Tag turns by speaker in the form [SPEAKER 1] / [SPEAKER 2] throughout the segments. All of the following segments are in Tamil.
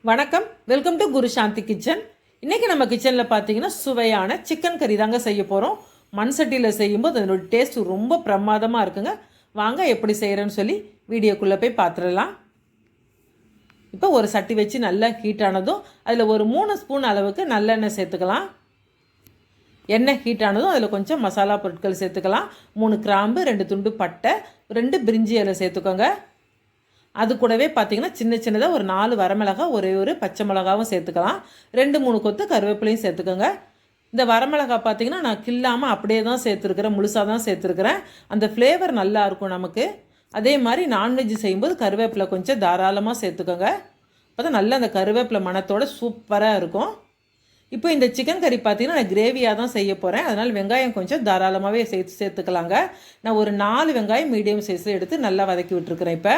[SPEAKER 1] வணக்கம், welcome to Guru Shanti kitchen. இன்றைக்கி நம்ம கிச்சனில் பார்த்தீங்கன்னா சுவையான சிக்கன் கறி தாங்க செய்ய போகிறோம். மண் சட்டியில் செய்யும்போது அதனோட டேஸ்ட் ரொம்ப பிரமாதமாக இருக்குங்க. வாங்க எப்படி செய்கிறேன்னு சொல்லி வீடியோக்குள்ளே போய் பார்த்துடலாம். இப்போ ஒரு சட்டி வச்சு நல்லா ஹீட் ஆனதும் அதில் ஒரு 3 ஸ்பூன் அளவுக்கு நல்லெண்ணெய் சேர்த்துக்கலாம். எண்ணெய் ஹீட் ஆனதும் அதில் கொஞ்சம் மசாலா பொருட்கள் சேர்த்துக்கலாம். 3 கிராம்பு, 2 துண்டு பட்டை, 2 பிரிஞ்சி இலை சேர்த்துக்கோங்க. அது கூடவே பார்த்திங்கன்னா சின்ன சின்னதாக ஒரு 4 வரமிளகாய், ஒரு பச்சை மிளகாவும் சேர்த்துக்கலாம். 2-3 கொத்து கருவேப்பிலையும் சேர்த்துக்கோங்க. இந்த வரமிளகாய் பார்த்திங்கன்னா நான் கில்லாமல் அப்படியே தான் சேர்த்துருக்குறேன், முழுசாக தான் சேர்த்துருக்குறேன். அந்த ஃப்ளேவர் நல்லாயிருக்கும் நமக்கு. அதே மாதிரி நான்வெஜ் செய்யும்போது கருவேப்பிலை கொஞ்சம் தாராளமாக சேர்த்துக்கோங்க. அப்போ தான் நல்லா அந்த கருவேப்பிலை மணத்தோடு சூப்பராக இருக்கும். இப்போ இந்த சிக்கன் கறி பார்த்திங்கன்னா நான் கிரேவியாக தான் செய்ய போகிறேன். அதனால் வெங்காயம் கொஞ்சம் தாராளமாகவே சேர்த்துக்கலாங்க. நான் ஒரு 4 வெங்காயம் மீடியம் சைஸில் எடுத்து நல்லா வதக்கி விட்டுருக்குறேன். இப்போ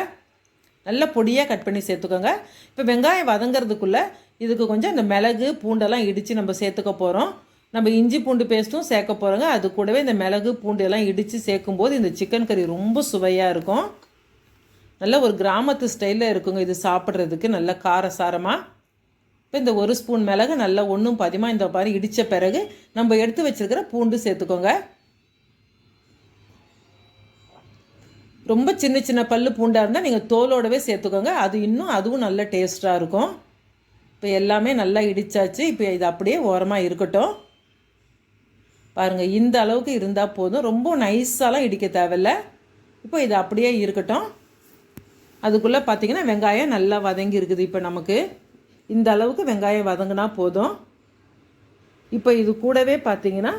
[SPEAKER 1] நல்லா பொடியாக கட் பண்ணி சேர்த்துக்கோங்க. இப்போ வெங்காயம் வதங்கிறதுக்குள்ளே இதுக்கு கொஞ்சம் இந்த மிளகு பூண்டெல்லாம் இடித்து நம்ம சேர்த்துக்க போகிறோம். நம்ம இஞ்சி பூண்டு பேஸ்ட்டும் சேர்க்க போகிறோங்க. அது கூடவே இந்த மிளகு பூண்டு எல்லாம் இடித்து சேர்க்கும்போது இந்த சிக்கன் கறி ரொம்ப சுவையாக இருக்கும். நல்ல ஒரு கிராமத்து ஸ்டைலில் இருக்குங்க இது சாப்பிட்றதுக்கு, நல்ல காரசாரமாக. இப்போ இந்த 1 ஸ்பூன் மிளகு நல்லா ஒன்றும் பாதியமாக இந்த மாதிரி இடித்த பிறகு நம்ம எடுத்து வச்சுருக்கிற பூண்டு சேர்த்துக்கோங்க. ரொம்ப சின்ன சின்ன பல்லு பூண்டாக இருந்தால் நீங்கள் தோலோடவே சேர்த்துக்கோங்க. அதுவும் நல்ல டேஸ்ட்டாக இருக்கும். இப்போ எல்லாமே நல்லா இடித்தாச்சு. இப்போ இது அப்படியே ஓரமாக இருக்கட்டும். பாருங்கள், இந்த அளவுக்கு இருந்தால் போதும். ரொம்ப நைஸாலாம் இடிக்க தேவையில்லை. இப்போ இது அப்படியே இருக்கட்டும். அதுக்குள்ளே பார்த்திங்கன்னா வெங்காயம் நல்லா வதங்கி இருக்குது. இப்போ நமக்கு இந்த அளவுக்கு வெங்காயம் வதங்கினா போதும். இப்போ இது கூடவே பார்த்திங்கன்னா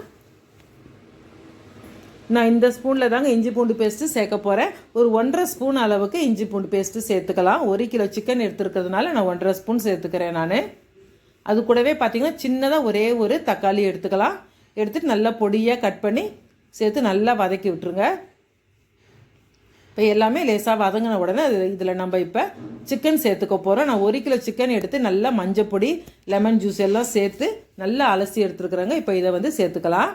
[SPEAKER 1] நான் இந்த ஸ்பூனில் தாங்க இஞ்சி பூண்டு பேஸ்ட்டு சேர்க்க போகிறேன். ஒரு 1.5 ஸ்பூன் அளவுக்கு இஞ்சி பூண்டு பேஸ்ட்டு சேர்த்துக்கலாம். 1 கிலோ சிக்கன் எடுத்துருக்கிறதுனால நான் 1.5 ஸ்பூன் சேர்த்துக்கிறேன் நான். அது கூடவே பார்த்திங்கன்னா சின்னதாக ஒரே ஒரு தக்காளி எடுத்துக்கலாம். எடுத்துகிட்டு நல்லா பொடியாக கட் பண்ணி சேர்த்து நல்லா வதக்கி விட்டுருங்க. இப்போ எல்லாமே லேசாக வதங்கின உடனே இதில் நம்ம இப்போ சிக்கன் சேர்த்துக்க போகிறோம். நான் 1 கிலோ சிக்கன் எடுத்து நல்லா மஞ்சள் பொடி, லெமன் ஜூஸ் எல்லாம் சேர்த்து நல்லா அலசி எடுத்துருக்குறேங்க. இப்போ இதை சேர்த்துக்கலாம்.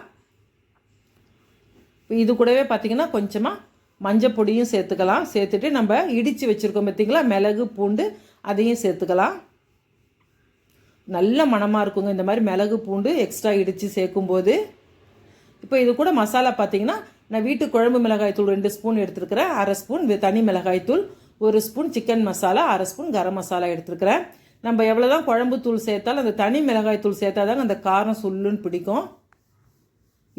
[SPEAKER 1] இது கூடவே பார்த்திங்கன்னா கொஞ்சமாக மஞ்சள் பொடியும் சேர்த்துக்கலாம். சேர்த்துட்டு நம்ம இடித்து வச்சுருக்கோம் பார்த்திங்களா மிளகு பூண்டு, அதையும் சேர்த்துக்கலாம். நல்ல மணமாக இருக்குங்க இந்த மாதிரி மிளகு பூண்டு எக்ஸ்ட்ரா இடித்து சேர்க்கும்போது. இப்போ இது கூட மசாலா பார்த்திங்கன்னா நான் வீட்டு குழம்பு மிளகாய்த்தூள் 2 ஸ்பூன் எடுத்துருக்கிறேன். 1/2 ஸ்பூன் தனி மிளகாய்த்தூள், 1 spoon chicken masala, 1/2 spoon garam masala எடுத்துருக்கிறேன். நம்ம எவ்வளோ தான் குழம்பு தூள் சேர்த்தாலும் அந்த தனி மிளகாய்த்தூள் சேர்த்தா தாங்க அந்த காரம் சுல்லுன்னு பிடிக்கும்.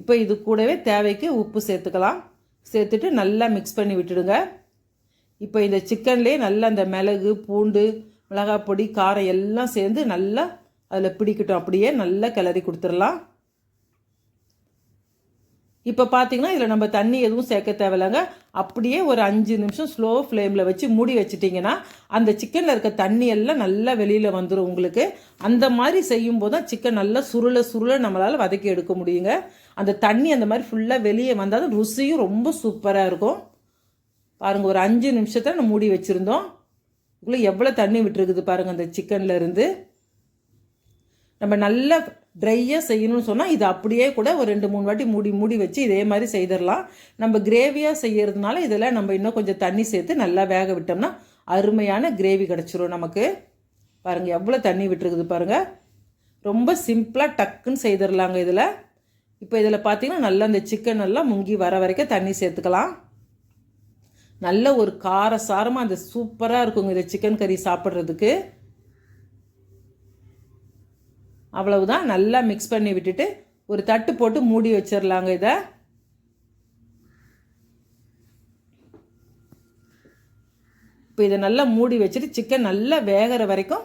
[SPEAKER 1] இப்போ இது கூடவே தேவைக்கு உப்பு சேர்த்துக்கலாம். சேர்த்துட்டு நல்லா மிக்ஸ் பண்ணி விட்டுடுங்க. இப்போ இந்த சிக்கன்லேயே நல்லா அந்த மிளகு பூண்டு மிளகாய் பொடி காரம் எல்லாம் சேர்ந்து நல்லா அதில் பிடிக்கட்டும். அப்படியே நல்லா கிளறி கொடுத்துடலாம். இப்போ பார்த்திங்கன்னா இதில் நம்ம தண்ணி எதுவும் சேர்க்க தேவையில்லைங்க. அப்படியே ஒரு 5 நிமிஷம் ஸ்லோ ஃப்ளேமில் வச்சு மூடி வச்சிட்டிங்கன்னா அந்த சிக்கனில் இருக்க தண்ணி எல்லாம் நல்லா வெளியில் வந்துடும் உங்களுக்கு. அந்த மாதிரி செய்யும்போது தான் சிக்கன் நல்லா சுருள நம்மளால் வதக்கி எடுக்க முடியுங்க. அந்த தண்ணி அந்த மாதிரி ஃபுல்லாக வெளியே வந்தால் தான் ருசியும் ரொம்ப சூப்பராக இருக்கும். பாருங்கள், ஒரு 5 நிமிஷத்தில் நம்ம மூடி வச்சுருந்தோம். இதுக்குள்ளே எவ்வளோ தண்ணி விட்டுருக்குது பாருங்கள் அந்த சிக்கனில் இருந்து. நம்ம நல்லா ட்ரையாக செய்யணும்னு சொன்னால் இது அப்படியே கூட ஒரு 2-3 வாட்டி மூடி வச்சு இதே மாதிரி செய்திடலாம். நம்ம கிரேவியாக செய்கிறதுனால இதில் நம்ம இன்னும் கொஞ்சம் தண்ணி சேர்த்து நல்லா வேக விட்டோம்னா அருமையான கிரேவி கிடச்சிரும் நமக்கு. பாருங்கள் எவ்வளோ தண்ணி விட்டுருக்குது பாருங்கள். ரொம்ப சிம்பிளாக டக்குன்னு செய்திடலாங்க இதில். இப்போ இதில் பார்த்திங்கன்னா நல்லா இந்த சிக்கன் எல்லாம் முங்கி வர வரைக்கும் தண்ணி சேர்த்துக்கலாம். நல்ல ஒரு காரசாரமாக அந்த சூப்பராக இருக்குங்க இந்த சிக்கன் கறி சாப்பிட்றதுக்கு. அவ்வளவுதான், நல்லா மிக்ஸ் பண்ணி விட்டுட்டு ஒரு தட்டு போட்டு மூடி வச்சிடலாங்க இதை. இப்போ இதை நல்லா மூடி வச்சுட்டு சிக்கன் நல்லா வேகிற வரைக்கும்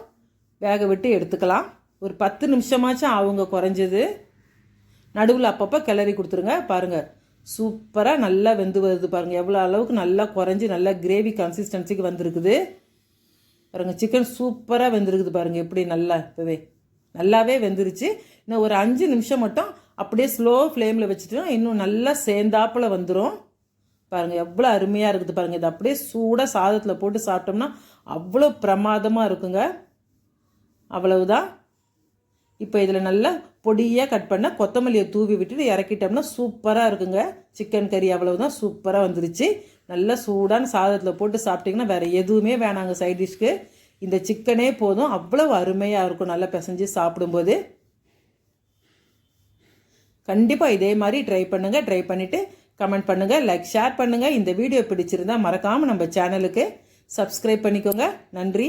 [SPEAKER 1] வேக விட்டு எடுத்துக்கலாம். ஒரு 10 நிமிஷமாச்சும் ஆகுங்க குறைஞ்சது. நடுவில் அப்பப்போ கிளறி கொடுத்துருங்க. பாருங்கள் சூப்பராக நல்லா வெந்து வருது பாருங்கள். எவ்வளோ அளவுக்கு நல்லா குறைஞ்சி நல்லா கிரேவி கன்சிஸ்டன்சிக்கு வந்திருக்குது பாருங்கள். சிக்கன் சூப்பராக வெந்திருக்குது பாருங்கள். எப்படி நல்லா இப்போவே நல்லாவே வெந்துருச்சு. இன்னும் ஒரு 5 நிமிஷம் மட்டும் அப்படியே ஸ்லோ ஃப்ளேமில் வச்சுட்டோம், இன்னும் நல்லா சேர்ந்தாப்பில் வந்துடும். பாருங்கள் எவ்வளோ அருமையாக இருக்குது பாருங்கள். இது அப்படியே சூடாக சாதத்தில் போட்டு சாப்பிட்டோம்னா அவ்வளோ பிரமாதமாக இருக்குங்க. அவ்வளவுதான். இப்போ இதில் நல்லா பொடியாக கட் பண்ண கொத்தமல்லியை தூவி விட்டுட்டு இறக்கிட்டோம்னா சூப்பராக இருக்குங்க சிக்கன் கறி. அவ்வளவுதான், சூப்பராக வந்துருச்சு. நல்லா சூடான சாதத்தில் போட்டு சாப்பிட்டிங்கன்னா வேறு எதுவுமே வேணாங்க சைட் டிஷ்க்கு. இந்த சிக்கனே போதும், அவ்வளவு அருமையாக இருக்கும் நல்லா பிசைஞ்சு சாப்பிடும்போது. கண்டிப்பாக இதே மாதிரி ட்ரை பண்ணுங்கள். ட்ரை பண்ணிவிட்டு கமெண்ட் பண்ணுங்கள், லைக் ஷேர் பண்ணுங்கள். இந்த வீடியோ பிடிச்சிருந்தால் மறக்காமல் நம்ம சேனலுக்கு சப்ஸ்கிரைப் பண்ணிக்கோங்க. நன்றி.